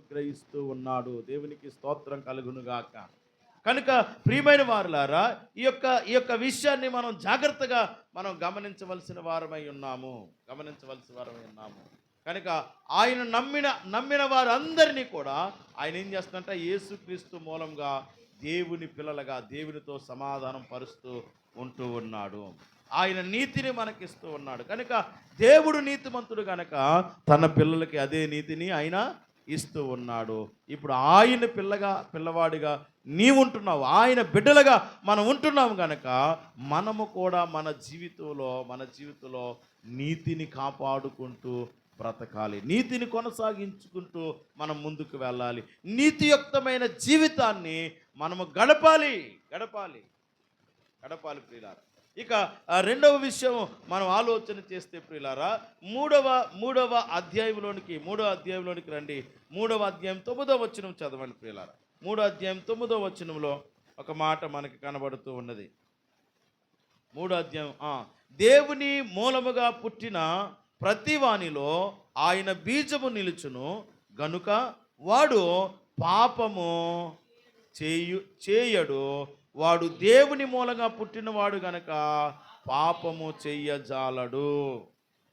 అనుగ్రహిస్తూ ఉన్నాడు. దేవునికి స్తోత్రం కలుగునుగాక. కనుక ప్రియమైన వారులారా, ఈ యొక్క విషయాన్ని మనం జాగ్రత్తగా మనం గమనించవలసిన వారమై ఉన్నాము. కనుక ఆయన నమ్మిన వారందరినీ కూడా ఆయన ఏం చేస్తున్నట్ట, యేసుక్రీస్తు మూలంగా దేవుని పిల్లలుగా దేవునితో సమాధానం పరుస్తూ ఉంటూ ఉన్నాడు. ఆయన నీతిని మనకిస్తూ ఉన్నాడు. కనుక దేవుడు నీతిమంతుడు కనుక తన పిల్లలకి అదే నీతిని ఆయన ఇస్తూ ఉన్నాడు. ఇప్పుడు ఆయన పిల్లవాడిగా నీవు ఉంటున్నావు, ఆయన బిడ్డలుగా మనం ఉంటున్నాము కనుక మనము కూడా మన జీవితంలో నీతిని కాపాడుకుంటూ బ్రతకాలి, నీతిని కొనసాగించుకుంటూ మనం ముందుకు వెళ్ళాలి. నీతియుక్తమైన జీవితాన్ని మనము గడపాలి ప్రియులారా. ఇక రెండవ విషయం మనం ఆలోచన చేస్తే ప్రియులారా, మూడవ అధ్యాయంలోనికి రండి. 3వ అధ్యాయం 9వ వచనం చదవండి ప్రియులారా. 3వ అధ్యాయం 9వ వచనంలో ఒక మాట మనకి కనబడుతూ ఉన్నది. 3వ అధ్యాయం, దేవుని మూలముగా పుట్టిన ప్రతివానిలో ఆయన బీజము నిలుచును గనుక వాడు పాపము చేయడు. వాడు దేవుని మూలంగా పుట్టినవాడు గనక పాపము చెయ్యజాలడు.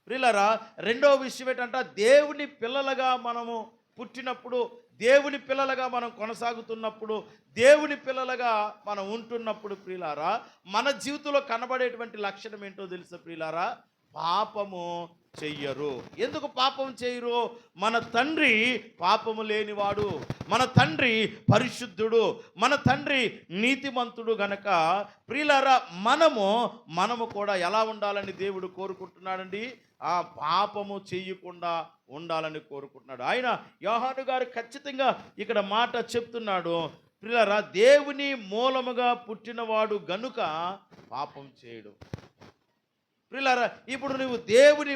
ప్రియులారా, రెండవ విషయం ఏంటంటే, దేవుని పిల్లలుగా మనము పుట్టినప్పుడు, దేవుని పిల్లలుగా మనం కొనసాగుతున్నప్పుడు, దేవుని పిల్లలుగా మనం ఉంటున్నప్పుడు ప్రియులారా, మన జీవితంలో కనబడేటువంటి లక్షణం ఏంటో తెలుసా ప్రియులారా? పాపము చెయ్యరు. ఎందుకు పాపం చేయరు? మన తండ్రి పాపము లేనివాడు, మన తండ్రి పరిశుద్ధుడు, మన తండ్రి నీతిమంతుడు గనక ప్రియులారా, మనము కూడా ఎలా ఉండాలని దేవుడు కోరుకుంటున్నాడండి? పాపము చెయ్యకుండా ఉండాలని కోరుకుంటున్నాడు. ఆయన యోహాను గారు ఖచ్చితంగా ఇక్కడ మాట చెప్తున్నాడు. ప్రియులారా, దేవుని మూలముగా పుట్టినవాడు గనుక పాపం చేయడు. ప్రియులారా, ఇప్పుడు నువ్వు దేవుని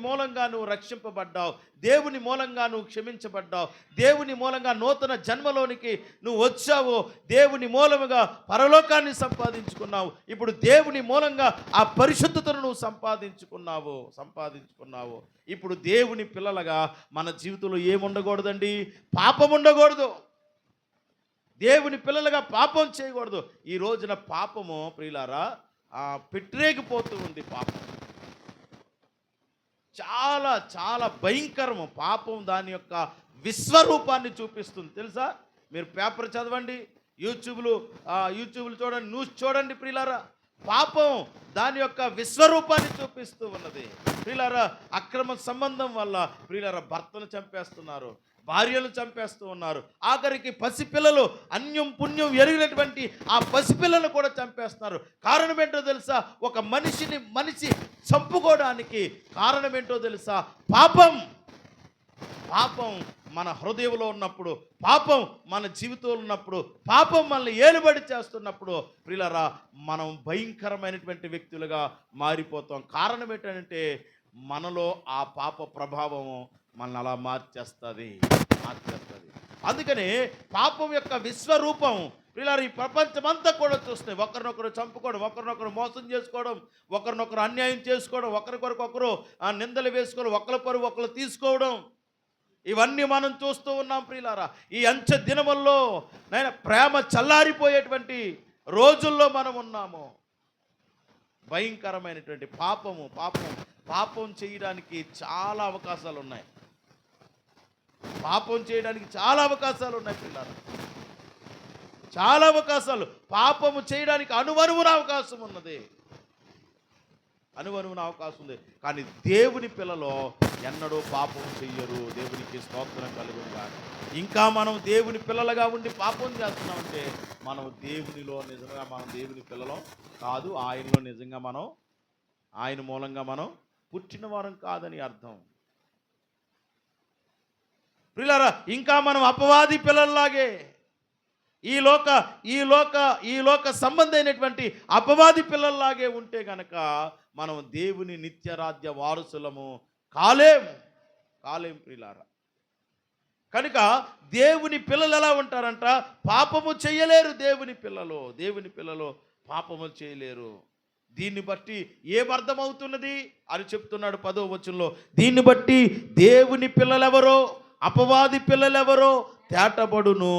మూలంగా నువ్వు రక్షింపబడ్డావు, దేవుని మూలంగా నువ్వు క్షమించబడ్డావు, దేవుని మూలంగా నూతన జన్మలోనికి నువ్వు వచ్చావు, దేవుని మూలముగా పరలోకాన్ని సంపాదించుకున్నావు. ఇప్పుడు దేవుని మూలంగా ఆ పరిశుద్ధతను నువ్వు సంపాదించుకున్నావు. ఇప్పుడు దేవుని పిల్లలుగా మన జీవితంలో ఏముండకూడదండి? పాపం ఉండకూడదు. దేవుని పిల్లలుగా పాపం చేయకూడదు. ఈ రోజున పాపము ప్రియులారా పెట్టరేగిపోతూ ఉంది. పాపం చాలా చాలా భయంకరము. పాపం దాని యొక్క విశ్వరూపాన్ని చూపిస్తుంది తెలుసా? మీరు పేపర్ చదవండి, యూట్యూబ్లు చూడండి, న్యూస్ చూడండి ప్రియులారా. పాపం దాని యొక్క విశ్వరూపాన్ని చూపిస్తూ ఉన్నది ప్రియులారా. అక్రమ సంబంధం వల్ల ప్రియులారా భర్తను చంపేస్తున్నారు, భార్యలు చంపేస్తూ ఉన్నారు, ఆఖరికి పసిపిల్లలు, అన్యం పుణ్యం ఎరిగినటువంటి ఆ పసిపిల్లలు కూడా చంపేస్తున్నారు. కారణం ఏంటో తెలుసా? ఒక మనిషి చంపుకోవడానికి కారణం ఏంటో తెలుసా? పాపం మన హృదయంలో ఉన్నప్పుడు, పాపం మన జీవితంలో ఉన్నప్పుడు, పాపం మనల్ని ఏలుబడి చేస్తున్నప్పుడు ప్రియులారా మనం భయంకరమైనటువంటి వ్యక్తులుగా మారిపోతాం. కారణం ఏంటంటే మనలో ఆ పాప ప్రభావము మనల్ని అలా మార్చేస్తుంది. అందుకని పాపం యొక్క విశ్వరూపం ప్రియులారా ఈ ప్రపంచమంతా కూడా చూస్తే ఒకరినొకరు చంపుకోవడం, ఒకరినొకరు మోసం చేసుకోవడం, ఒకరినొకరు అన్యాయం చేసుకోవడం, ఒకరికొకరు నిందలు వేసుకోవడం, ఒకరి పరువు ఒకరు తీసుకోవడం, ఇవన్నీ మనం చూస్తూ ఉన్నాం ప్రియులారా. ఈ అంచె దినముల్లో ప్రేమ చల్లారిపోయేటువంటి రోజుల్లో మనం ఉన్నాము. భయంకరమైనటువంటి పాపం చేయడానికి చాలా అవకాశాలు ఉన్నాయి. పిల్లలు, చాలా అవకాశాలు. పాపము చేయడానికి అనువనువున అవకాశం ఉంది. కానీ దేవుని పిల్లలో ఎన్నడూ పాపం చెయ్యరు. దేవునికి స్తోత్రం కలుగునుగా. ఇంకా మనం దేవుని పిల్లలుగా ఉండి పాపం చేస్తున్నామంటే మనం దేవునిలో నిజంగా మనం దేవుని పిల్లలం కాదు, ఆయనలో నిజంగా ఆయన మూలంగా మనం పుట్టిన వారం కాదని అర్థం. ప్రియులారా ఇంకా మనం అపవాది పిల్లల్లాగే ఈ లోక సంబంధమైనటువంటి అపవాది పిల్లల్లాగే ఉంటే గనక మనం దేవుని నిత్యరాజ్య వారసులము కాలేం ప్రియులారా. కనుక దేవుని పిల్లలు ఎలా ఉంటారంట? పాపము చేయలేరు. దేవుని పిల్లలు పాపము చేయలేరు. దీన్ని బట్టి ఏమర్థమవుతున్నది అని చెప్తున్నాడు 10వ వచనంలో. దీన్ని బట్టి దేవుని పిల్లలెవరో అపవాది పిల్లలెవరో తేటబడును,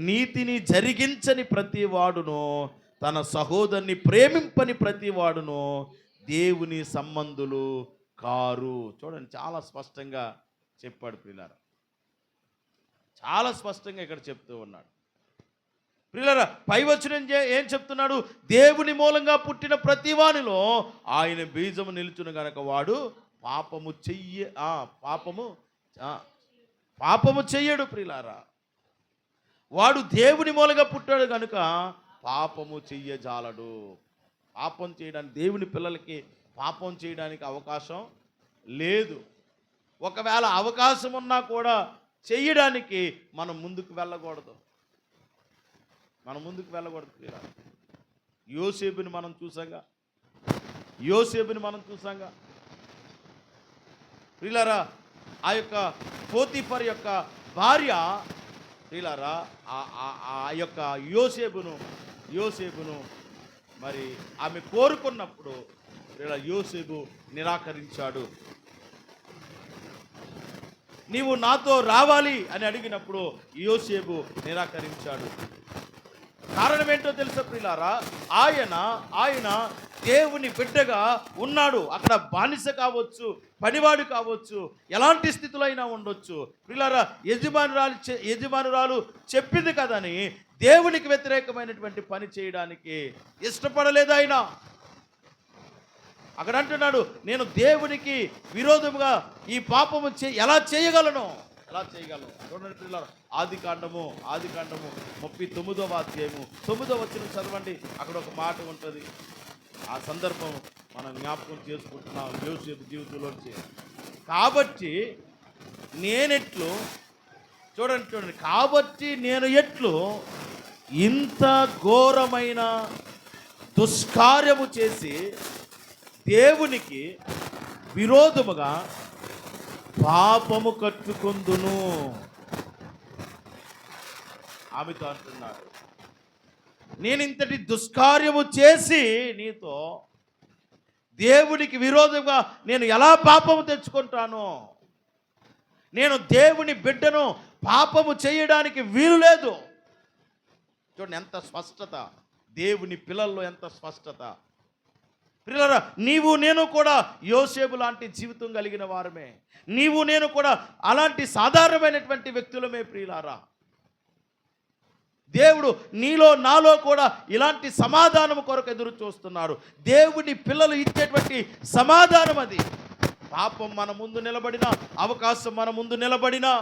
నీతిని జరిగించని ప్రతి వాడును, తన సహోదరుని ప్రేమింపని ప్రతి వాడును దేవుని సంబంధులు కారు. చూడండి, చాలా స్పష్టంగా చెప్పాడు ప్రియులారా, చాలా స్పష్టంగా ఇక్కడ చెప్తూ ఉన్నాడు ప్రియులారా. పై వచనం ఏం చెప్తున్నాడు? దేవుని మూలంగా పుట్టిన ప్రతి వానిలో ఆయన బీజము నిలుచును గనక వాడు పాపము పాపము చెయ్యడు ప్రియులారా. వాడు దేవుని మూలంగా పుట్టాడు కనుక పాపము చెయ్యజాలడు. పాపం చేయడానికి, దేవుని పిల్లలకి పాపం చేయడానికి అవకాశం లేదు. ఒకవేళ అవకాశం ఉన్నా కూడా చెయ్యడానికి మనం ముందుకు వెళ్ళకూడదు. ప్రియులారా. యోసేపుని మనం చూసాంగా ప్రియులారా. ఆ యొక్క పోతీఫర్ యొక్క భార్య ప్రియులారా ఆ యొక్క యోసేపును మరి ఆమె కోరుకున్నప్పుడు యోసేపు నిరాకరించాడు. నీవు నాతో రావాలి అని అడిగినప్పుడు యోసేపు నిరాకరించాడు. కారణం ఏంటో తెలుసా ప్రియులారా? ఆయన దేవుని బిడ్డగా ఉన్నాడు. అక్కడ బానిస కావచ్చు, పనివాడు కావచ్చు, ఎలాంటి స్థితిలో అయినా ఉండొచ్చు ప్రియులారా. యజమానురాలు చెప్పింది కదని దేవునికి వ్యతిరేకమైనటువంటి పని చేయడానికి ఇష్టపడలేదు ఆయన. అక్కడ అంటున్నాడు, నేను దేవునికి విరోధముగా ఈ పాపము ఎలా చేయగలను? చూడండి పిల్లలు, ఆది కాండము 39వ అధ్యాయము 9వ వచనం చదవండి. అక్కడ ఒక మాట ఉంటుంది. ఆ సందర్భం మనం జ్ఞాపకం చేసుకుంటున్నాం యోసేపు జీవితంలోంచి. కాబట్టి నేనెట్లు, చూడండి, కాబట్టి నేను ఎట్లు ఇంత ఘోరమైన దుష్కార్యము చేసి దేవునికి విరోధముగా పాపము కట్టుకొందును. ఆమెతో అంటున్నాడు, నేను ఇంతటి దుష్కార్యము చేసి నీతో దేవునికి విరోధంగా నేను ఎలా పాపము తెచ్చుకుంటాను? నేను దేవుని బిడ్డను, పాపము చేయడానికి వీలు లేదు. చూడండి ఎంత స్పష్టత, దేవుని పిల్లల్లో ఎంత స్పష్టత. ప్రియులారా, నీవు నేను కూడా యోసేపు లాంటి జీవితం కలిగిన వారమే. నీవు నేను కూడా అలాంటి సాధారణమైనటువంటి వ్యక్తులమే ప్రియులారా. దేవుడు నీలో నాలో కూడా ఇలాంటి సమాధానం కొరకు ఎదురు చూస్తున్నారు. దేవుని పిల్లలు ఇచ్చేటువంటి సమాధానం అది. పాపం మన ముందు నిలబడినా, అవకాశం మన ముందు నిలబడినా,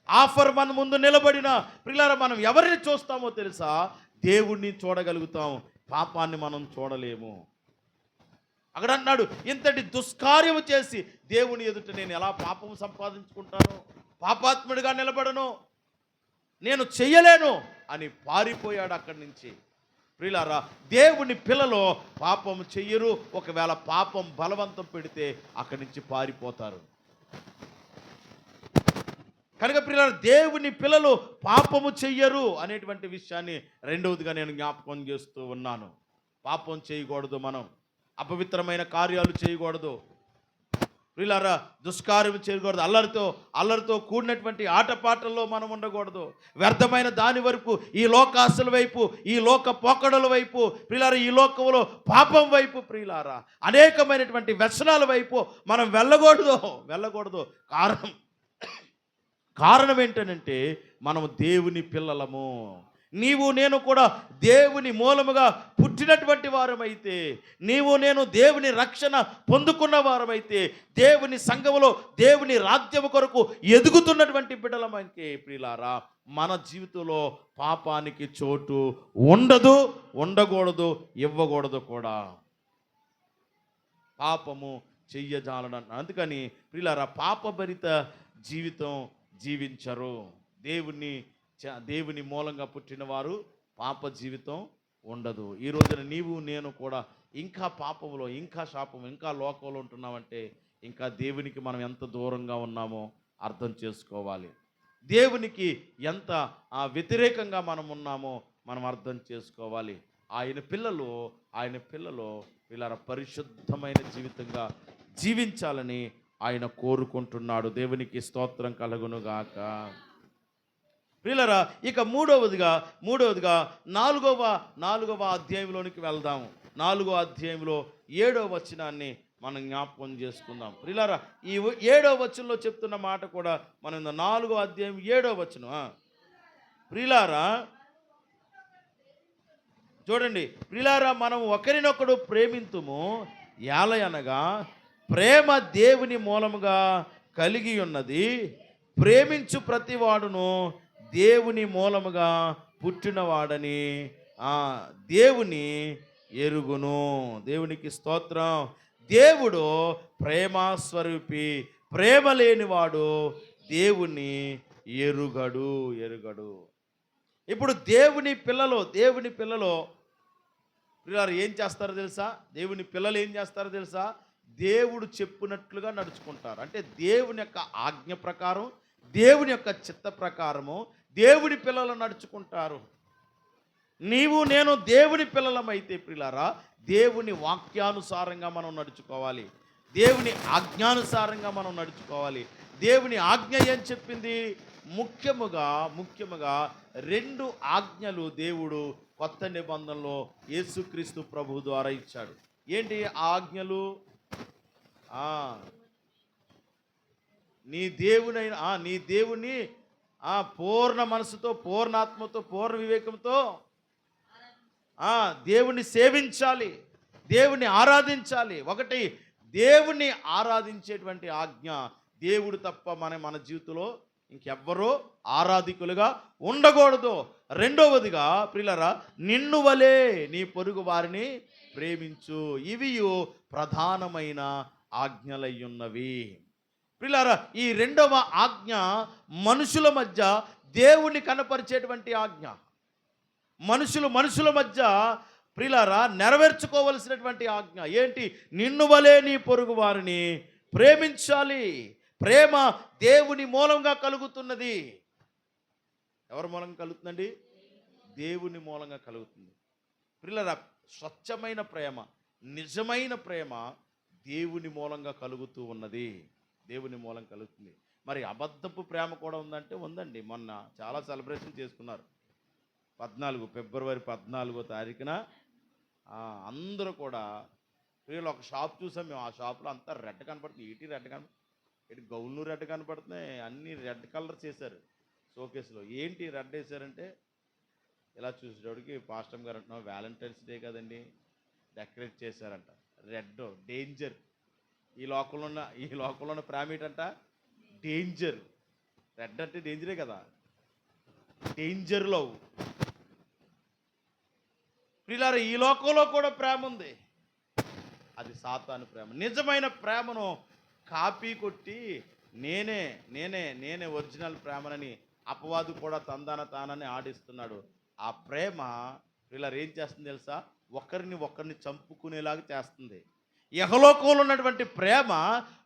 ఆఫర్ మన ముందు నిలబడినా ప్రియులారా, మనం ఎవరిని చూస్తామో తెలుసా? దేవుణ్ణి చూడగలుగుతాం, పాపాన్ని మనం చూడలేము. అక్కడ అన్నాడు, ఇంతటి దుష్కార్యము చేసి దేవుని ఎదుట నేను ఎలా పాపము సంపాదించుకుంటాను? పాపాత్ముడిగా నిలబడను, నేను చెయ్యలేను అని పారిపోయాడు అక్కడి నుంచి. ప్రియులారా, దేవుని పిల్లలు పాపము చెయ్యరు. ఒకవేళ పాపం బలవంతం పెడితే అక్కడి నుంచి పారిపోతారు. కనుక ప్రియులారా, దేవుని పిల్లలు పాపము చెయ్యరు అనేటువంటి విషయాన్ని రెండవదిగా నేను జ్ఞాపకం చేస్తూ ఉన్నాను. పాపం చేయకూడదు, మనం అపవిత్రమైన కార్యాలు చేయకూడదు ప్రియులారా, దుష్కార్యం చేయకూడదు, అల్లరితో కూడినటువంటి ఆటపాటల్లో మనం ఉండకూడదు. వ్యర్థమైన దాని వరకు, ఈ లోకాశల వైపు, ఈ లోక పోకడల వైపు ప్రియులారా, ఈ లోకంలో పాపం వైపు ప్రియులారా, అనేకమైనటువంటి వ్యసనాల వైపు మనం వెళ్ళకూడదు. కారణం ఏంటనంటే మనము దేవుని పిల్లలము. నీవు నేను కూడా దేవుని మూలముగా పుట్టినటువంటి వారమైతే, నీవు నేను దేవుని రక్షణ పొందుకున్న వారమైతే, దేవుని సంఘములో దేవుని రాజ్యము కొరకు ఎదుగుతున్నటువంటి బిడ్డలమైతే ప్రియులారా, మన జీవితంలో పాపానికి చోటు ఉండకూడదు, ఇవ్వకూడదు కూడా. పాపము చెయ్యజాలన. అందుకని ప్రియులారా, పాపభరిత జీవితం జీవించరు. దేవుని మూలంగా పుట్టిన వారు పాప జీవితం ఉండదు. ఈ రోజున నీవు నేను కూడా ఇంకా పాపములో, ఇంకా శాపము, ఇంకా లోకంలో ఉంటున్నామంటే ఇంకా దేవునికి మనం ఎంత దూరంగా ఉన్నామో అర్థం చేసుకోవాలి. దేవునికి ఎంత వ్యతిరేకంగా మనం ఉన్నామో మనం అర్థం చేసుకోవాలి. ఆయన పిల్లలు వీళ్ళ పరిశుద్ధమైన జీవితంగా జీవించాలని ఆయన కోరుకుంటున్నాడు. దేవునికి స్తోత్రం కలుగును గాక. ప్రియులారా, ఇక మూడవదిగా నాలుగవ అధ్యాయంలోనికి వెళ్దాము. 4వ అధ్యాయంలో 7వ వచనాన్ని మనం జ్ఞాపకం చేసుకుందాం. ప్రియులారా, ఈ 7వ వచనంలో చెప్తున్న మాట కూడా మనం 4వ అధ్యాయం 7వ వచనం. ప్రియులారా చూడండి, ప్రియులారా మనం ఒకరినొకడు ప్రేమింతుము, యాలయనగా ప్రేమ దేవుని మూలముగా కలిగి ఉన్నది. ప్రేమించు ప్రతివాడును దేవుని మూలముగా పుట్టినవాడని దేవుని ఎరుగును. దేవునికి స్తోత్రం. దేవుడు ప్రేమస్వరూపి. ప్రేమ లేనివాడు దేవుని ఎరుగడు. ఇప్పుడు దేవుని పిల్లలు ఏం చేస్తారో తెలుసా? దేవుని పిల్లలు ఏం చేస్తారో తెలుసా? దేవుడు చెప్పినట్లుగా నడుచుకుంటారు. అంటే దేవుని యొక్క ఆజ్ఞ ప్రకారం, దేవుని యొక్క చిత్త ప్రకారము దేవుని పిల్లలు నడుచుకుంటారు. నీవు నేను దేవుని పిల్లలమైతే ప్రియులారా, దేవుని వాక్యానుసారంగా మనం నడుచుకోవాలి. దేవుని ఆజ్ఞానుసారంగా మనం నడుచుకోవాలి. దేవుని ఆజ్ఞ ఏం చెప్పింది? ముఖ్యముగా 2 ఆజ్ఞలు దేవుడు కొత్త నిబంధనలో యేసుక్రీస్తు ప్రభు ద్వారా ఇచ్చాడు. ఏంటి ఆజ్ఞలు? నీ దేవుని పూర్ణ మనసుతో, పూర్ణాత్మతో, పూర్ణ వివేకంతో దేవుని సేవించాలి, దేవుని ఆరాధించాలి. ఒకటి, దేవుని ఆరాధించేటువంటి ఆజ్ఞ. దేవుడు తప్ప మన జీవితంలో ఇంకెవ్వరూ ఆరాధికులుగా ఉండకూడదు. రెండవదిగా ప్రియులారా, నిన్ను వలే నీ పొరుగు వారిని ప్రేమించు. ఇవి ప్రధానమైన ఆజ్ఞలయ్యున్నవి. ప్రియులారా, ఈ 2వ ఆజ్ఞ మనుషుల మధ్య దేవుని కనపరిచేటువంటి ఆజ్ఞ. మనుషుల మధ్య ప్రియులారా నెరవేర్చుకోవలసినటువంటి ఆజ్ఞ ఏంటి? నిన్ను వలే నీ పొరుగు వారిని ప్రేమించాలి. ప్రేమ దేవుని మూలంగా కలుగుతున్నది. ఎవరి మూలంగా కలుగుతుందండి? దేవుని మూలంగా కలుగుతుంది. ప్రియులారా, స్వచ్ఛమైన ప్రేమ, నిజమైన ప్రేమ దేవుని మూలంగా కలుగుతూ ఉన్నది. దేవుని మూలం కలుగుతుంది. మరి అబద్ధపు ప్రేమ కూడా ఉందంటే ఉందండి. మొన్న చాలా సెలబ్రేషన్ చేసుకున్నారు. ఫిబ్రవరి 14వ తారీఖున అందరూ కూడా ప్రియులు ఒక షాప్ చూసాం మేము. ఆ షాప్లో అంతా రెడ్ కనపడుతుంది. ఇటు గౌన్లు రెడ్ కనపడుతున్నాయి. అన్ని రెడ్ కలర్ చేశారు షోకేస్లో. ఏంటి రెడ్ వేశారంటే, ఇలా చూసేటోడికి పాస్టర్ గారు అంటున్నాం, వ్యాలంటైన్స్ డే కదండి, డెకరేట్ చేశారంట. Red danger. ఈ లోకంలో ఉన్న ప్రేమ ఏంటంట? డేంజర్. రెడ్ అంటే డేంజరే కదా. Danger love. ప్రియులారా, ఈ లోకంలో కూడా ప్రేమ ఉంది. అది సాతాను ప్రేమ. నిజమైన ప్రేమను కాపీ కొట్టి నేనే ఒరిజినల్ ప్రేమనని అపవాదు కూడా తానని ఆడిస్తున్నాడు. ఆ ప్రేమ ప్రియులారా ఏం చేస్తుంది తెలుసా? ఒకరిని చంపుకునేలాగా చేస్తుంది. యెహోలోకంలో ఉన్నటువంటి ప్రేమ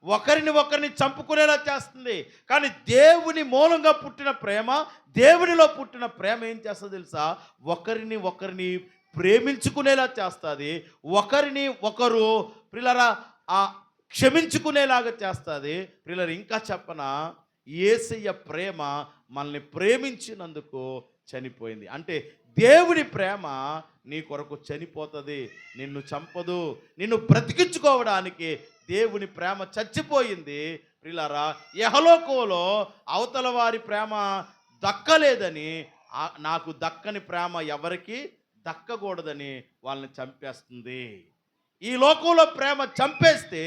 ఒకరిని చంపుకునేలా చేస్తుంది. కానీ దేవుని మూలంగా పుట్టిన ప్రేమ, దేవునిలో పుట్టిన ప్రేమ ఏం చేస్తుంది తెలుసా? ఒకరిని ప్రేమించుకునేలా చేస్తుంది. ఒకరిని ఒకరు ప్రియులారా క్షమించుకునేలాగా చేస్తుంది. ప్రియులారా ఇంకా చెప్పనా, యేసయ్య ప్రేమ మనల్ని ప్రేమించినందుకు చనిపోయింది. అంటే దేవుని ప్రేమ నీ కొరకు చనిపోతుంది, నిన్ను చంపదు. నిన్ను బ్రతికించుకోవడానికి దేవుని ప్రేమ చచ్చిపోయింది. ప్రియులారా, యెహోలోకంలో అవతల వారి ప్రేమ దక్కలేదని, నాకు దక్కని ప్రేమ ఎవరికి దక్కకూడదని వాళ్ళని చంపేస్తుంది. ఈ లోకంలో ప్రేమ చంపేస్తే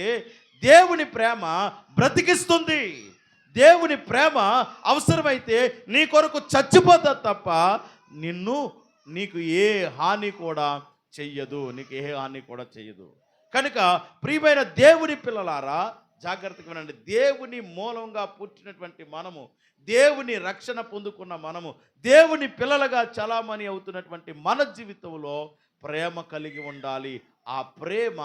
దేవుని ప్రేమ బ్రతికిస్తుంది. దేవుని ప్రేమ అవసరమైతే నీ కొరకు చచ్చిపోతుంది తప్ప నీకు ఏ హాని కూడా చెయ్యదు. కనుక ప్రియమైన దేవుని పిల్లలారా జాగ్రత్తగా వినండి. దేవుని మూలంగా పుట్టినటువంటి మనము, దేవుని రక్షణ పొందుకున్న మనము, దేవుని పిల్లలుగా చలామణి అవుతున్నటువంటి మన జీవితంలో ప్రేమ కలిగి ఉండాలి. ఆ ప్రేమ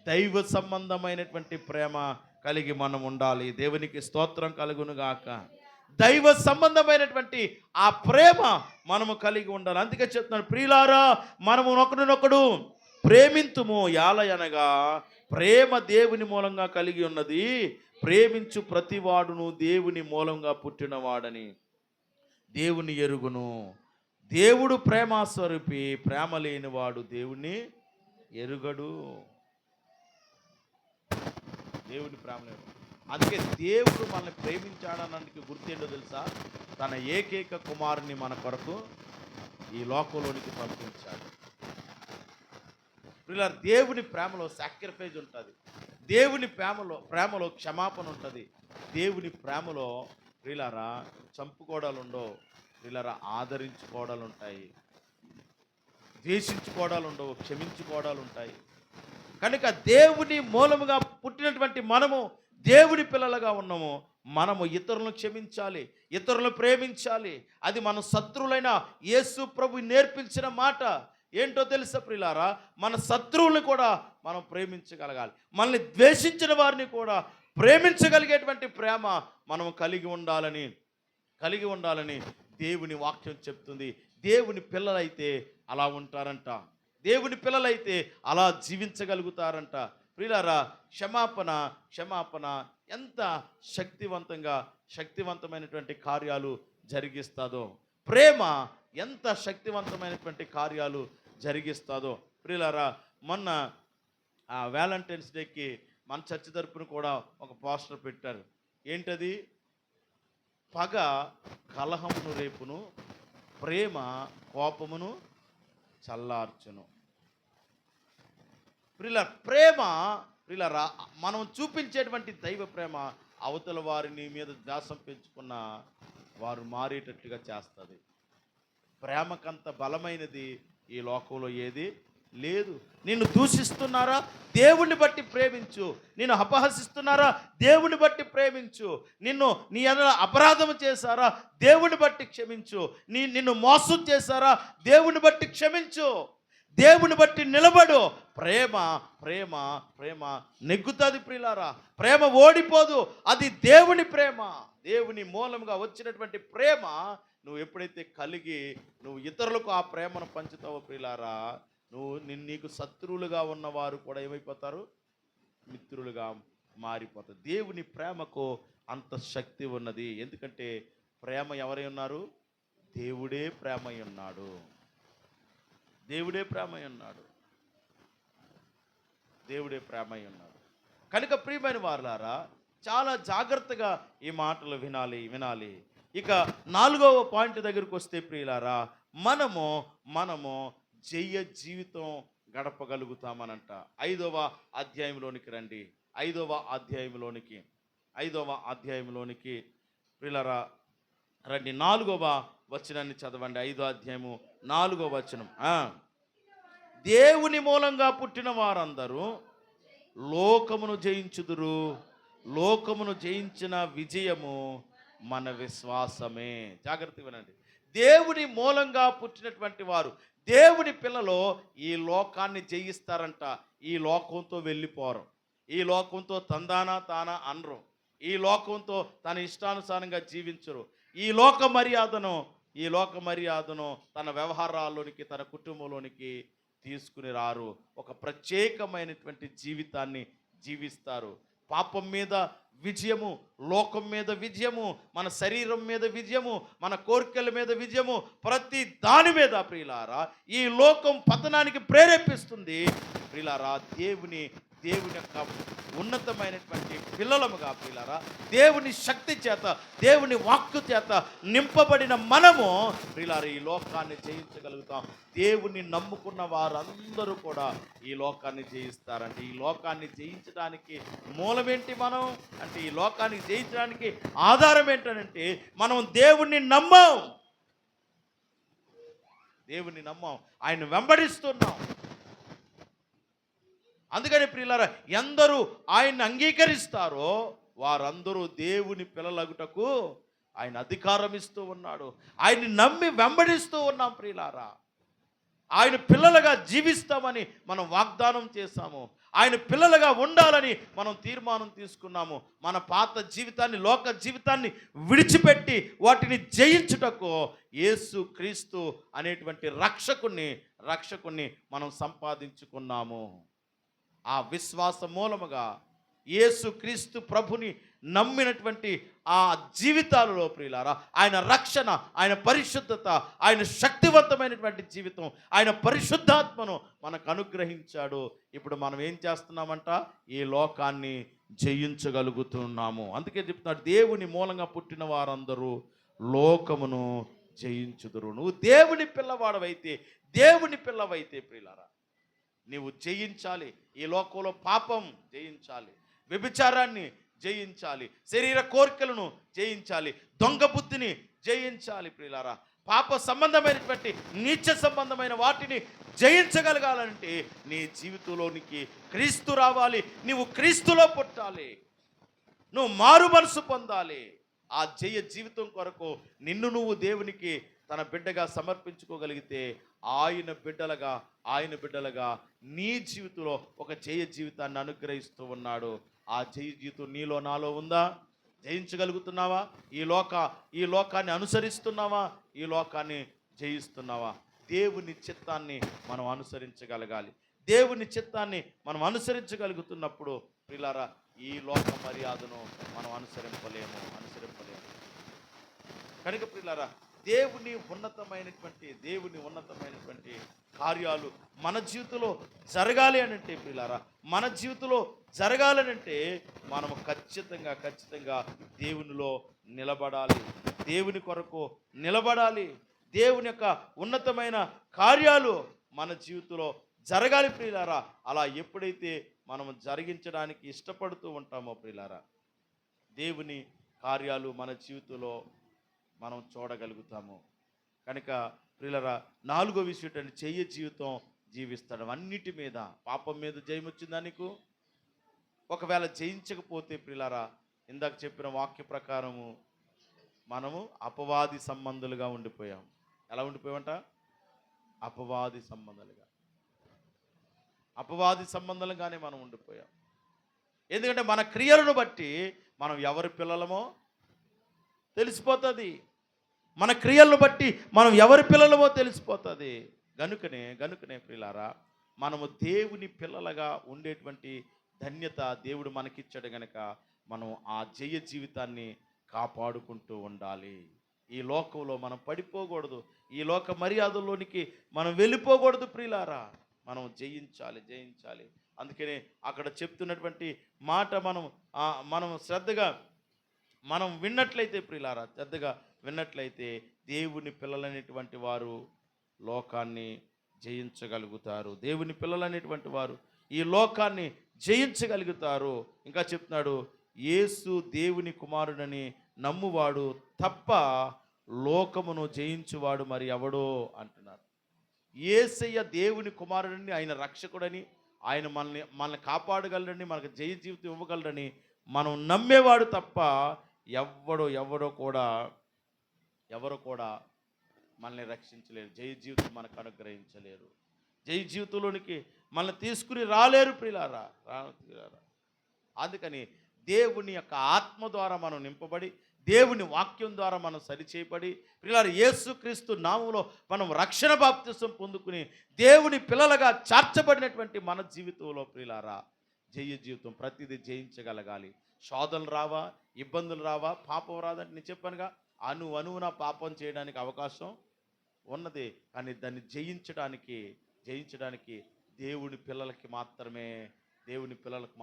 దైవ సంబంధమైనటువంటి ప్రేమ కలిగి మనం ఉండాలి. దేవునికి స్తోత్రం కలుగునుగాక. దైవ సంబంధమైనటువంటి ఆ ప్రేమ మనము కలిగి ఉండాలి. అందుకే చెప్తున్నాను, ప్రియులారా మనము ఒకరినొకడు ప్రేమింతుము, యాలయనగా ప్రేమ దేవుని మూలంగా కలిగి ఉన్నది. ప్రేమించు ప్రతివాడును దేవుని మూలంగా పుట్టినవాడని దేవుని ఎరుగును. దేవుడు ప్రేమాస్వరూపి, ప్రేమ లేనివాడు దేవుణ్ణి ఎరుగడు. దేవుని ప్రేమ లేదు. అందుకే దేవుడు మనల్ని ప్రేమించాడనడానికి గుర్తేంటో తెలుసా? తన ఏకైక కుమారుని మన కొరకు ఈ లోకంలోనికి పంపించాడు. ఇలా దేవుని ప్రేమలో సాక్రిఫైస్ ఉంటుంది. దేవుని ప్రేమలో క్షమాపణ ఉంటుంది. దేవుని ప్రేమలో ప్రియులారా చంపుకోవడాలు ఉండవు. ప్రియులారా ఆదరించుకోవడాలు ఉంటాయి, ద్వేషించుకోవడాలు ఉండవు, క్షమించుకోవడాలు ఉంటాయి. కనుక దేవుని మూలముగా పుట్టినటువంటి మనము దేవుని పిల్లలుగా ఉన్నాము. మనము ఇతరులను క్షమించాలి, ఇతరులను ప్రేమించాలి. అది మన శత్రువులైన యేసు ప్రభు నేర్పించిన మాట. ఏంటో తెలుసా ప్రియులారా? మన శత్రువులను కూడా మనం ప్రేమించగలగాలి. మనల్ని ద్వేషించిన వారిని కూడా ప్రేమించగలిగేటువంటి ప్రేమ మనం కలిగి ఉండాలని దేవుని వాక్యం చెప్తుంది. దేవుని పిల్లలైతే అలా ఉంటారంట. దేవుని పిల్లలైతే అలా జీవించగలుగుతారంట. ప్రియులారా, క్షమాపణ ఎంత శక్తివంతమైనటువంటి కార్యాలు జరిగిస్తుందో, ప్రేమ ఎంత శక్తివంతమైనటువంటి కార్యాలు జరిగిస్తుందో. ప్రియులారా, మొన్న వ్యాలంటైన్స్ డేకి మన చర్చ్ తరపున కూడా ఒక పోస్టర్ పెట్టారు. ఏంటది? పగ కలహమును రేపును, ప్రేమ కోపమును చల్లార్చును. ప్రియులారా, మనం చూపించేటువంటి దైవ ప్రేమ అవతల వారిని మీద ద్వేషం పెంచుకున్న వారు మారేటట్లుగా చేస్తుంది. ప్రేమకంత బలమైనది ఈ లోకంలో ఏది లేదు. నిన్ను దూషిస్తున్నారా? దేవుణ్ణి బట్టి ప్రేమించు. నిన్ను అపహసిస్తున్నారా? దేవుని బట్టి ప్రేమించు. నీ ఎదుట అపరాధం చేశారా? దేవుని బట్టి క్షమించు. నిన్ను మోసం చేశారా? దేవుని బట్టి క్షమించు. దేవుని బట్టి నిలబడు. ప్రేమ ప్రేమ ప్రేమ నెగ్గుతుంది ప్రియులారా. ప్రేమ ఓడిపోదు. అది దేవుని ప్రేమ, దేవుని మూలంగా వచ్చినటువంటి ప్రేమ. నువ్వు ఎప్పుడైతే కలిగి నువ్వు ఇతరులకు ఆ ప్రేమను పంచుతావో ప్రియులారా, నీకు శత్రువులుగా ఉన్నవారు కూడా ఏమైపోతారు? మిత్రులుగా మారిపోతారు. దేవుని ప్రేమకు అంత శక్తి ఉన్నది. ఎందుకంటే ప్రేమ ఎవరై ఉన్నారు? దేవుడే ప్రేమై ఉన్నాడు. దేవుడే ప్రేమై ఉన్నాడు. దేవుడే ప్రేమై ఉన్నాడు. కనుక ప్రియమైన వారులారా, చాలా జాగ్రత్తగా ఈ మాటలు వినాలి. ఇక 4వ పాయింట్ దగ్గరికి వస్తే ప్రియులారా, మనము జయ జీవితం గడపగలుగుతామనంట. 5వ అధ్యాయంలోనికి రండి. 5వ అధ్యాయంలోనికి ప్రియులారా రండి. 4వ వచనాన్ని చదవండి. 5వ అధ్యాయము 4వ వచనం. దేవుని మూలంగా పుట్టిన వారందరూ లోకమును జయించుదురు. లోకమును జయించిన విజయము మన విశ్వాసమే. జాగ్రత్తగా వినండి. దేవుని మూలంగా పుట్టినటువంటి వారు, దేవుని పిల్లలు ఈ లోకాన్ని జయిస్తారంట. ఈ లోకంతో వెళ్ళిపోరు. ఈ లోకంతో తానా అనరు. ఈ లోకంతో తన ఇష్టానుసారంగా జీవించరు. ఈ లోక మర్యాదను తన వ్యవహారాల్లోనికి, తన కుటుంబంలోనికి తీసుకుని రారు. ఒక ప్రత్యేకమైనటువంటి జీవితాన్ని జీవిస్తారు. పాపం మీద విజయము, లోకం మీద విజయము, మన శరీరం మీద విజయము, మన కోరికల మీద విజయము, ప్రతి దాని మీద ప్రియులారా ఈ లోకం పతనానికి ప్రేరేపిస్తుంది. ప్రియులారా, దేవుని యొక్క ఉన్నతమైనటువంటి పిల్లలముగా ప్రియులారా, దేవుని శక్తి చేత, దేవుని వాక్కు చేత నింపబడిన మనము ప్రియులారా ఈ లోకాన్ని జయించగలుగుతాం. దేవుని నమ్ముకున్న వారందరూ కూడా ఈ లోకాన్ని జయిస్తారంటే, ఈ లోకాన్ని జయించడానికి మూలమేంటి మనం అంటే, ఈ లోకాన్ని జయించడానికి ఆధారం ఏంటంటే మనం దేవుణ్ణి నమ్మాం. ఆయన వెంబడిస్తున్నాం. అందుకని ప్రియులారా, ఎందరూ ఆయన్ని అంగీకరిస్తారో వారందరూ దేవుని పిల్లలగుటకు ఆయన అధికారం ఇస్తూ ఉన్నాడు. ఆయన్ని నమ్మి వెంబడిస్తూ ఉన్నాం ప్రియులారా. ఆయన పిల్లలుగా జీవిస్తామని మనం వాగ్దానం చేశాము. ఆయన పిల్లలుగా ఉండాలని మనం తీర్మానం తీసుకున్నాము. మన పాత జీవితాన్ని, లోక జీవితాన్ని విడిచిపెట్టి వాటిని జయించుటకు యేసు క్రీస్తు అనేటువంటి రక్షకుణ్ణి మనం సంపాదించుకున్నాము. ఆ విశ్వాస మూలముగా యేసు క్రీస్తు ప్రభుని నమ్మినటువంటి ఆ జీవితాలలో ప్రియులారా ఆయన రక్షణ, ఆయన పరిశుద్ధత, ఆయన శక్తివంతమైనటువంటి జీవితం, ఆయన పరిశుద్ధాత్మను మనకు అనుగ్రహించాడు. ఇప్పుడు మనం ఏం చేస్తున్నామంట? ఈ లోకాన్ని జయించగలుగుతున్నాము. అందుకే చెప్తున్నాడు, దేవుని మూలంగా పుట్టిన వారందరూ లోకమును జయించుదురు. నువ్వు దేవుని పిల్లవాడవైతే, దేవుని పిల్లవైతే ప్రియులారా నీవు జయించాలి. ఈ లోకంలో పాపం జయించాలి, వ్యభిచారాన్ని జయించాలి, శరీర కోరికలను జయించాలి, దొంగ బుద్ధిని జయించాలి ప్రియులారా. పాప సంబంధమైనటువంటి నీచ సంబంధమైన వాటిని జయించగలగాలంటే నీ జీవితంలోనికి క్రీస్తు రావాలి, నీవు క్రీస్తులో పుట్టాలి, నువ్వు మారు మనసు పొందాలి. ఆ జయ జీవితం కొరకు నిన్ను నువ్వు దేవునికి తన బిడ్డగా సమర్పించుకోగలిగితే ఆయన బిడ్డలుగా నీ జీవితంలో ఒక జయ జీవితాన్ని అనుగ్రహిస్తూ ఉన్నాడు. ఆ జయ జీవితం నీలో నాలో ఉందా? జయించగలుగుతున్నావా? ఈ లోకాన్ని అనుసరిస్తున్నావా? ఈ లోకాన్ని జయిస్తున్నావా? దేవుని చిత్తాన్ని మనం అనుసరించగలగాలి. దేవుని చిత్తాన్ని మనం అనుసరించగలుగుతున్నప్పుడు ప్రియులారా ఈ లోక మర్యాదను మనం అనుసరింపలేము. కనుక ప్రియులారా దేవుని ఉన్నతమైనటువంటి కార్యాలు మన జీవితంలో జరగాలి అనంటే ప్రియులారా, మన జీవితంలో జరగాలనంటే మనము ఖచ్చితంగా దేవునిలో నిలబడాలి, దేవుని కొరకు నిలబడాలి. దేవుని యొక్క ఉన్నతమైన కార్యాలు మన జీవితంలో జరగాలి ప్రియులారా. అలా ఎప్పుడైతే మనము జరిగించడానికి ఇష్టపడుతూ ఉంటామో ప్రియులారా, దేవుని కార్యాలు మన జీవితంలో మనం చూడగలుగుతాము. కనుక ప్రియులారా 4వ విషయం ఏంటంటే జయ జీవితం జీవిస్తాడు. అన్నిటి మీద, పాపం మీద జయం వచ్చిందా నీకు? ఒకవేళ జయించకపోతే ప్రియులారా ఇందాక చెప్పిన వాక్య ప్రకారము మనము అపవాది సంబంధులుగా ఉండిపోయాం. ఎలా ఉండిపోయామంట? అపవాది సంబంధాలుగానే మనం ఉండిపోయాం. ఎందుకంటే మన క్రియలను బట్టి మనం ఎవరి పిల్లలమో తెలిసిపోతుంది. మన క్రియలను బట్టి మనం ఎవరి పిల్లలమో తెలిసిపోతుంది. గనుకనే ప్రియులారా మనము దేవుని పిల్లలుగా ఉండేటువంటి ధన్యత దేవుడు మనకిచ్చాడు. గనక మనం ఆ జయ జీవితాన్ని కాపాడుకుంటూ ఉండాలి. ఈ లోకంలో మనం పడిపోకూడదు, ఈ లోక మర్యాదల్లోనికి మనం వెళ్ళిపోకూడదు ప్రియులారా. మనం జయించాలి. అందుకనే అక్కడ చెప్తున్నటువంటి మాట మనం శ్రద్ధగా మనం విన్నట్లయితే ప్రియులారా, శ్రద్ధగా విన్నట్లయితే దేవుని పిల్లలనేటువంటి వారు లోకాన్ని జయించగలుగుతారు. దేవుని పిల్లలనేటువంటి వారు ఈ లోకాన్ని జయించగలుగుతారు. ఇంకా చెప్తున్నాడు, యేసు దేవుని కుమారుడని నమ్మువాడు తప్ప లోకమును జయించువాడు మరి ఎవడో అంటున్నారు. యేసయ్య దేవుని కుమారుడని, ఆయన రక్షకుడని, ఆయన మనల్ని కాపాడగలరని, మనకు జయ జీవితం ఇవ్వగలరని మనం నమ్మేవాడు తప్ప ఎవరో కూడా మనల్ని రక్షించలేరు, జయ జీవితం మనకు అనుగ్రహించలేరు, జయ జీవితంలోనికి మనల్ని తీసుకుని రాలేరు ప్రియులారా. అందుకని దేవుని యొక్క ఆత్మ ద్వారా మనం నింపబడి, దేవుని వాక్యం ద్వారా మనం సరిచేయబడి ప్రియులారా యేసుక్రీస్తు నామములో మనం రక్షణ బాప్తిసం పొందుకుని దేవుని పిల్లలుగా చార్చబడినటువంటి మన జీవితంలో ప్రియులారా జయ జీవితం ప్రతిదీ జయించగలగాలి. శోధనలు రావా, ఇబ్బందులు రావా, పాపం రాదంటే నేను చెప్పానుగా, అణువున పాపం చేయడానికి అవకాశం ఉన్నది. కానీ దాన్ని జయించడానికి దేవుని పిల్లలకు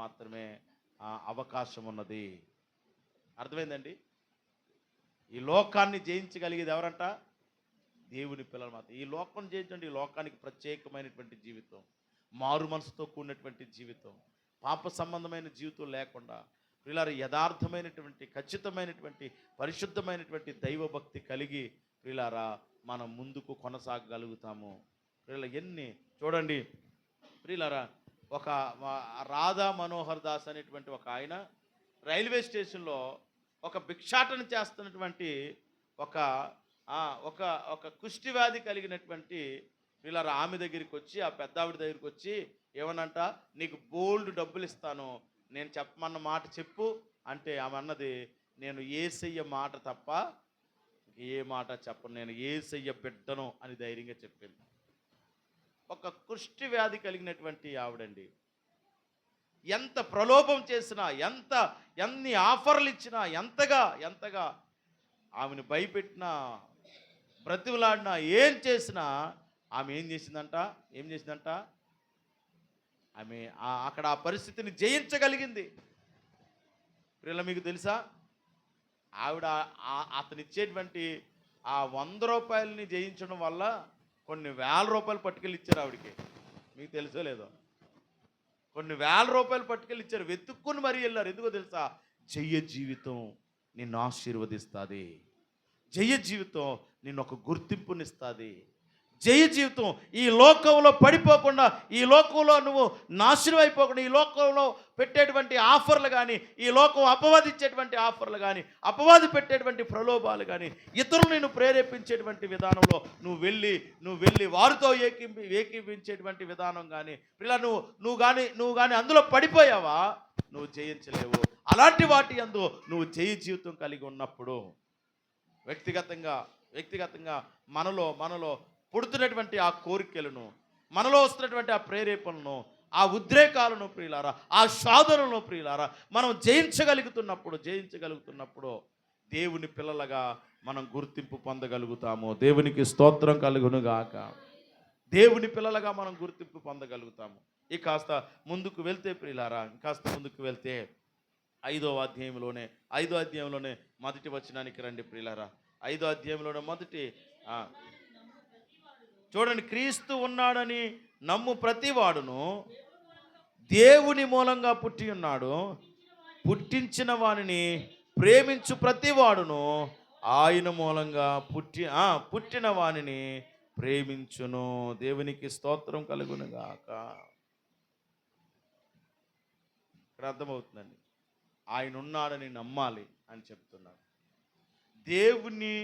మాత్రమే అవకాశం ఉన్నది. అర్థమైందండి? ఈ లోకాన్ని జయించగలిగేది ఎవరంట? దేవుని పిల్లలు మాత్రం. ఈ లోకం జయించండి. ఈ లోకానికి ప్రత్యేకమైనటువంటి జీవితం, మారు మనసుతో కూడినటువంటి జీవితం, పాప సంబంధమైన జీవితం లేకుండా ప్రియులారా యథార్థమైనటువంటి, ఖచ్చితమైనటువంటి, పరిశుద్ధమైనటువంటి దైవభక్తి కలిగి ప్రియులారా మనం ముందుకు కొనసాగగలుగుతాము. ప్రియుల ఎన్ని చూడండి ప్రియులారా, ఒక రాధా మనోహర్ దాస్ అనేటువంటి ఒక ఆయన రైల్వే స్టేషన్లో ఒక భిక్షాటన చేస్తున్నటువంటి ఒక కుష్టి వ్యాధి కలిగినటువంటి ప్రియులారా ఆమె దగ్గరికి వచ్చి, ఆ పెద్దావిడ దగ్గరికి వచ్చి ఏమనంట, నీకు బోల్డ్ డబ్బులు ఇస్తాను, నేను చెప్పమన్న మాట చెప్పు అంటే ఆమె అన్నది, నేను యేసయ్య మాట తప్ప ఏ మాట చెప్పను, నేను యేసయ్య బిడ్డను అని ధైర్యంగా చెప్పింది. ఒక కుష్టి వ్యాధి కలిగినటువంటి ఆవిడండి. ఎంత ప్రలోభం చేసినా, ఎన్ని ఆఫర్లు ఇచ్చినా, ఎంతగా ఆమెను భయపెట్టినా, బ్రతిమలాడినా, ఏం చేసినా ఆమె ఏం చేసిందంట ఆమె అక్కడ ఆ పరిస్థితిని జయించగలిగింది. ప్రియుల, మీకు తెలుసా, ఆవిడ అతనిచ్చేటువంటి ఆ 100 రూపాయలని జయించడం వల్ల కొన్ని వేల రూపాయలు పట్టుకెళ్ళి ఇచ్చారు ఆవిడకి. మీకు తెలుసో లేదో, కొన్ని వేల రూపాయలు పట్టుకెళ్ళి ఇచ్చారు. వెతుక్కుని మరీ వెళ్ళారు. ఎందుకో తెలుసా, జయ జీవితం నిన్ను ఆశీర్వదిస్తుంది, జయ జీవితం నిన్ను ఒక గుర్తింపునిస్తుంది, జయ జీవితం ఈ లోకంలో పడిపోకుండా, ఈ లోకంలో నువ్వు నాశనం అయిపోకుండా, ఈ లోకంలో పెట్టేటువంటి ఆఫర్లు కానీ, ఈ లోకం అపవాదించేటువంటి ఆఫర్లు కానీ, అపవాది పెట్టేటువంటి ప్రలోభాలు కానీ, ఇతరులు నేను ప్రేరేపించేటువంటి విధానంలో నువ్వు వెళ్ళి వారితో ఏకీపించేటువంటి విధానం కానీ, ఇలా నువ్వు కానీ అందులో పడిపోయావా, నువ్వు జయించలేవు. అలాంటి వాటి యందు నువ్వు జయ జీవితం కలిగి ఉన్నప్పుడు వ్యక్తిగతంగా మనలో పుడుతున్నటువంటి ఆ కోరికలను, మనలో వస్తున్నటువంటి ఆ ప్రేరేపణలను, ఆ ఉద్రేకాలను ప్రియులారా, ఆ శోధనలను ప్రియులారా, మనం జయించగలుగుతున్నప్పుడు దేవుని పిల్లలుగా మనం గుర్తింపు పొందగలుగుతాము. దేవునికి స్తోత్రం కలుగునుగాక. దేవుని పిల్లలుగా మనం గుర్తింపు పొందగలుగుతాము. ఈ కాస్త ముందుకు వెళ్తే ప్రియులారా, కాస్త ముందుకు వెళ్తే 5వ అధ్యాయంలోనే మొదటి వచనానికి రండి ప్రియులారా. 5వ అధ్యాయంలోనే మొదటి చూడండి, క్రీస్తు ఉన్నాడని నమ్ము ప్రతివాడును దేవుని మూలంగా పుట్టి ఉన్నాడు, పుట్టించిన వానిని ప్రేమించు ప్రతివాడును ఆయన మూలంగా పుట్టిన వానిని ప్రేమించును. దేవునికి స్తోత్రం కలుగునుగాక. ఇక్కడ అర్థమవుతుందండి, ఆయన ఉన్నాడని నమ్మాలి అని చెప్తున్నారు. దేవుని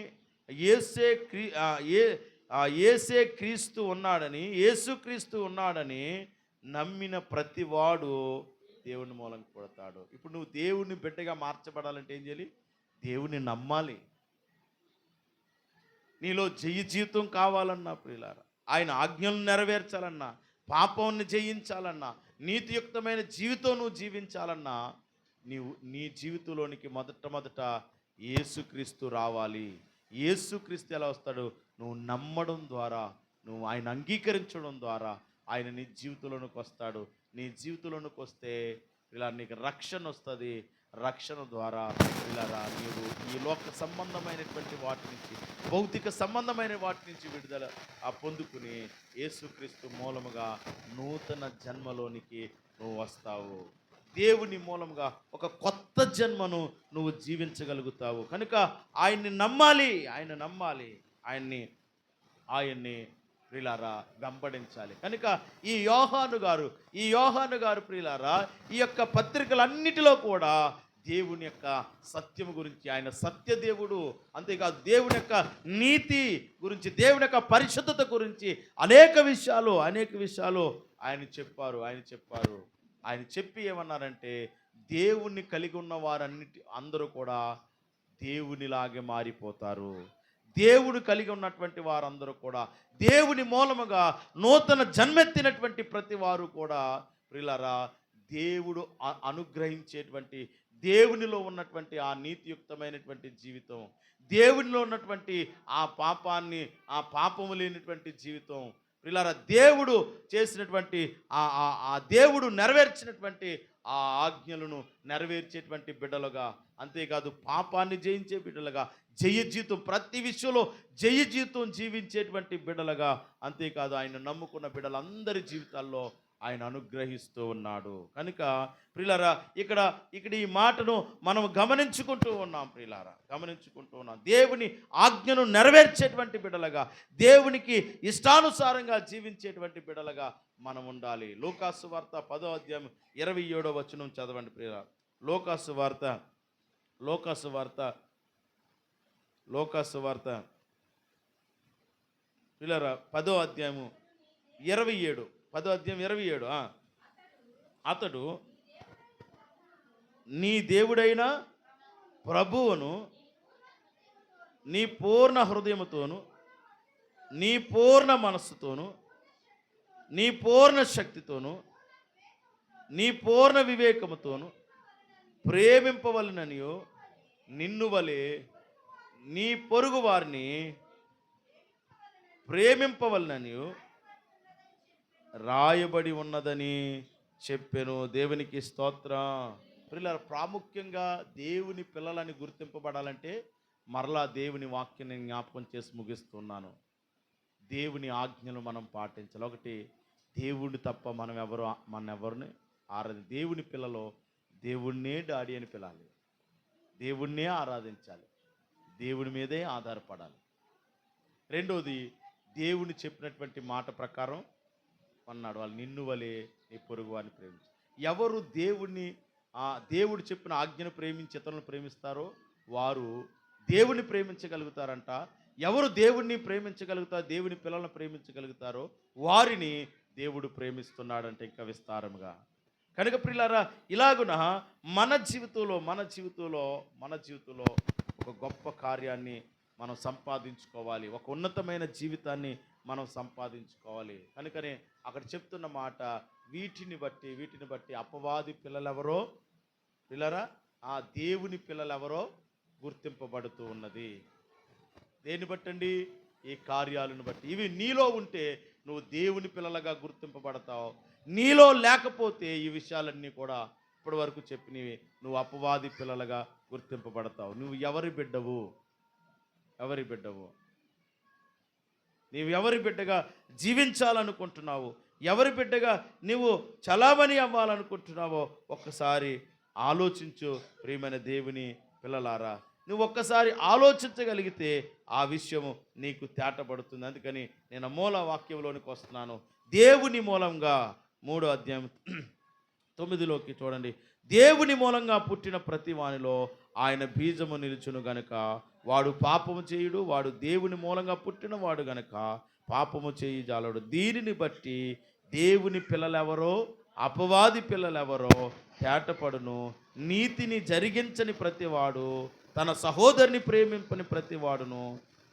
యేసే క్రీస్తు ఉన్నాడని, యేసుక్రీస్తు ఉన్నాడని నమ్మిన ప్రతివాడు దేవుని మూలంగా పుడతాడు. ఇప్పుడు నువ్వు దేవుని బిడ్డగా మార్చబడాలంటే ఏం చేయాలి? దేవుని నమ్మాలి. నీలో జయ జీవితం కావాలన్నా ప్రియులారా, ఆయన ఆజ్ఞలను నెరవేర్చాలన్నా, పాపాన్ని జయించాలన్నా, నీతియుక్తమైన జీవితం నువ్వు జీవించాలన్నా, నీ జీవితంలోనికి మొదట యేసుక్రీస్తు రావాలి. యేసుక్రీస్తు ఎలా వస్తాడు? నువ్వు నమ్మడం ద్వారా, నువ్వు ఆయన అంగీకరించడం ద్వారా ఆయన నీ జీవితంలోనికి వస్తాడు. నీ జీవితంలోనికి వస్తే ఇలా నీకు రక్షణ వస్తుంది. రక్షణ ద్వారా ఇలా నీవు ఈ లోక సంబంధమైనటువంటి వాటి నుంచి, భౌతిక సంబంధమైన వాటి నుంచి విడుదల పొందుకుని యేసుక్రీస్తు మూలముగా నూతన జన్మలోనికి నువ్వు వస్తావు. దేవుని మూలంగా ఒక కొత్త జన్మను నువ్వు జీవించగలుగుతావు. కనుక ఆయన్ని నమ్మాలి, ఆయన్ని ప్రియులారా వెంబడించాలి. కనుక ఈ యోహాను గారు ప్రియులారా, ఈ యొక్క పత్రికలన్నిటిలో కూడా దేవుని యొక్క సత్యము గురించి, ఆయన సత్యదేవుడు, అంతేకాదు దేవుని యొక్క నీతి గురించి, దేవుని యొక్క పరిశుద్ధత గురించి అనేక విషయాలు ఆయన చెప్పారు. ఆయన చెప్పి ఏమన్నారంటే, దేవుణ్ణి కలిగి ఉన్న అందరూ కూడా దేవునిలాగే మారిపోతారు. దేవుడు కలిగి ఉన్నటువంటి వారందరూ కూడా, దేవుని మూలముగా నూతన జన్మెత్తినటువంటి ప్రతి వారు కూడా ప్రియులారా, దేవుడు అనుగ్రహించేటువంటి, దేవునిలో ఉన్నటువంటి ఆ నీతియుక్తమైనటువంటి జీవితం, దేవునిలో ఉన్నటువంటి ఆ పాపము లేనటువంటి జీవితం ప్రియులారా, దేవుడు చేసినటువంటి ఆ దేవుడు నెరవేర్చినటువంటి ఆ ఆజ్ఞలను నెరవేర్చేటువంటి బిడ్డలుగా, అంతేకాదు పాపాన్ని జయించే బిడ్డలుగా, జయ జీవితం ప్రతి విషయంలో జయ జీవితం జీవించేటువంటి బిడ్డలుగా, అంతేకాదు ఆయన నమ్ముకున్న బిడ్డలందరి జీవితాల్లో ఆయన అనుగ్రహిస్తూ ఉన్నాడు. కనుక ప్రియులారా, ఇక్కడ ఈ మాటను మనం గమనించుకుంటూ ఉన్నాం. దేవుని ఆజ్ఞను నెరవేర్చేటువంటి బిడ్డలుగా, దేవునికి ఇష్టానుసారంగా జీవించేటువంటి బిడ్డలుగా మనం ఉండాలి. లూకాసు వార్త 10వ అధ్యాయం 27వ వచనం చదవండి ప్రియులారా. లూకాసు వార్త ప్రియులారా 10వ అధ్యాయం 27. అతడు నీ దేవుడైన ప్రభువును నీ పూర్ణ హృదయముతోను, నీ పూర్ణ మనస్సుతోను, నీ పూర్ణ శక్తితోను, నీ పూర్ణ వివేకముతోను ప్రేమింపవలననియు నిన్ను వలె నీ పొరుగు వారిని ప్రేమింపవలననియు రాయబడి ఉన్నదని చెప్పెను. దేవునికి స్తోత్రం. ప్రియులారా, ప్రాముఖ్యంగా దేవుని పిల్లలని గుర్తింపబడాలంటే మరలా దేవుని వాక్యాన్ని జ్ఞాపకం చేసి ముగిస్తున్నాను. దేవుని ఆజ్ఞలు మనం పాటించాలి. ఒకటి, దేవుడు తప్ప మన ఎవరిని దేవుని పిల్లలో దేవుణ్ణే డాడీ అని పిలాలి, దేవుణ్ణే ఆరాధించాలి, దేవుని మీదే ఆధారపడాలి. రెండోది, దేవుని చెప్పినటువంటి మాట ప్రకారం అన్నాడు, వాళ్ళు నిన్ను వలె నీ పొరుగు వారిని ప్రేమించు. ఎవరు దేవుడు చెప్పిన ఆజ్ఞను ప్రేమించి ఇతరులను ప్రేమిస్తారో వారు దేవుని ప్రేమించగలుగుతారంట. ఎవరు దేవుణ్ణి ప్రేమించగలుగుతారో, దేవుని పిల్లలను ప్రేమించగలుగుతారో వారిని దేవుడు ప్రేమిస్తున్నాడంటే ఇంకా విస్తారముగా. కనుక ప్రియులారా, ఇలాగున మన జీవితంలో ఒక గొప్ప కార్యాన్ని మనం సంపాదించుకోవాలి, ఒక ఉన్నతమైన జీవితాన్ని మనం సంపాదించుకోవాలి. కనుకనే అక్కడ చెప్తున్న మాట, వీటిని బట్టి అపవాది పిల్లలెవరో పిల్లరా, ఆ దేవుని పిల్లలెవరో గుర్తింపబడుతూ ఉన్నది. దేన్ని బట్టండి? ఈ కార్యాలను బట్టి. ఇవి నీలో ఉంటే నువ్వు దేవుని పిల్లలుగా గుర్తింపబడతావు. నీలో లేకపోతే ఈ విషయాలన్నీ కూడా ఇప్పటి వరకు చెప్పినవి నువ్వు అపవాది పిల్లలుగా గుర్తింపబడతావు. నువ్వు ఎవరి బిడ్డవు? నీవు ఎవరి బిడ్డగా జీవించాలనుకుంటున్నావు? ఎవరి బిడ్డగా నువ్వు చలామణి అవ్వాలనుకుంటున్నావో ఒక్కసారి ఆలోచించు. ప్రియమైన దేవుని పిల్లలారా, నువ్వు ఒక్కసారి ఆలోచించగలిగితే ఆ విషయము నీకు తేటపడుతుంది. అందుకని నేను మూల వాక్యంలోనికి వస్తున్నాను. దేవుని మూలంగా 3వ అధ్యాయం 9లోకి చూడండి. దేవుని మూలంగా పుట్టిన ప్రతి వానిలో ఆయన బీజము నిలుచును గనుక వాడు పాపము చేయుడు, వాడు దేవుని మూలంగా పుట్టిన వాడు గనుక పాపము చేయి జాలడు. దీనిని బట్టి దేవుని పిల్లలెవరో అపవాది పిల్లలెవరో తేటపడును. నీతిని జరిగించని ప్రతివాడు, తన సహోదరుని ప్రేమింపని ప్రతివాడును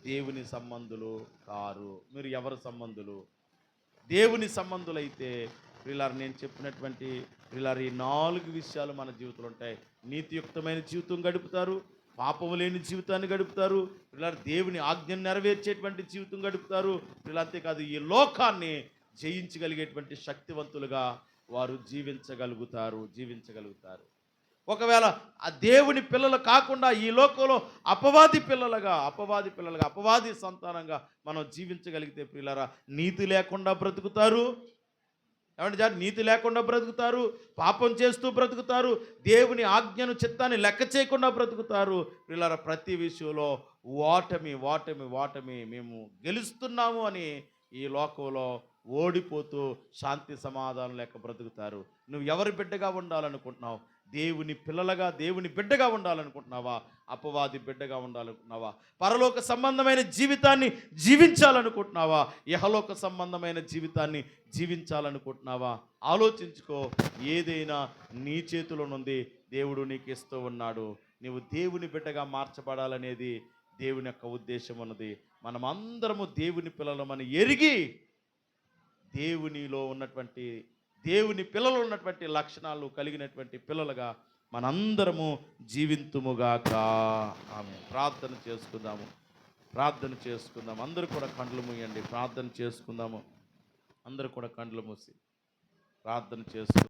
దేవుని సంబంధులు కారు. మీరు ఎవరి సంబంధులు? దేవుని సంబంధులైతే ప్రియులారా, నేను చెప్పినటువంటి ప్రియులారా ఈ 4 విషయాలు మన జీవితంలో ఉంటాయి. నీతియుక్తమైన జీవితం గడుపుతారు, పాపము లేని జీవితాన్ని గడుపుతారు, ప్రియులారా దేవుని ఆజ్ఞను నెరవేర్చేటువంటి జీవితం గడుపుతారు. ప్రియులారా, అంతేకాదు ఈ లోకాన్ని జయించగలిగేటువంటి శక్తివంతులుగా వారు జీవించగలుగుతారు. ఒకవేళ ఆ దేవుని పిల్లలు కాకుండా ఈ లోకంలో అపవాది పిల్లలుగా అపవాది సంతానంగా మనం జీవించగలిగితే ప్రియులారా, నీతి లేకుండా బ్రతుకుతారు. ఏమంటే నీతి లేకుండా బ్రతుకుతారు, పాపం చేస్తూ బ్రతుకుతారు, దేవుని ఆజ్ఞను చిత్తాన్ని లెక్క చేయకుండా బ్రతుకుతారు. ప్రియులారా, ప్రతి విషయంలో ఓటమి మేము గెలుస్తున్నాము అని ఈ లోకంలో ఓడిపోతూ శాంతి సమాధానం లేక బ్రతుకుతారు. నువ్వు ఎవరి బిడ్డగా ఉండాలనుకుంటున్నావు? దేవుని పిల్లలుగా దేవుని బిడ్డగా ఉండాలనుకుంటున్నావా? అపవాది బిడ్డగా ఉండాలనుకుంటున్నావా? పరలోక సంబంధమైన జీవితాన్ని జీవించాలనుకుంటున్నావా? ఇహలోక సంబంధమైన జీవితాన్ని జీవించాలనుకుంటున్నావా? ఆలోచించుకో. ఏదైనా నీ చేతిలోనుంది, దేవుడు నీకు ఇస్తూ ఉన్నాడు. నీవు దేవుని బిడ్డగా మార్చబడాలనేది దేవుని యొక్క ఉద్దేశం ఉన్నది. మనమందరము దేవుని పిల్లలమని ఎరిగి దేవుని పిల్లలు ఉన్నటువంటి లక్షణాలు కలిగినటువంటి పిల్లలుగా మనందరము జీవింతుముగాక. ఆమె ప్రార్థన చేసుకుందాము. అందరూ కూడా కండ్లు మూయండి, ప్రార్థన చేసుకుందాము. అందరూ కూడా కండ్లు మూసి ప్రార్థన చేసుకుందాం.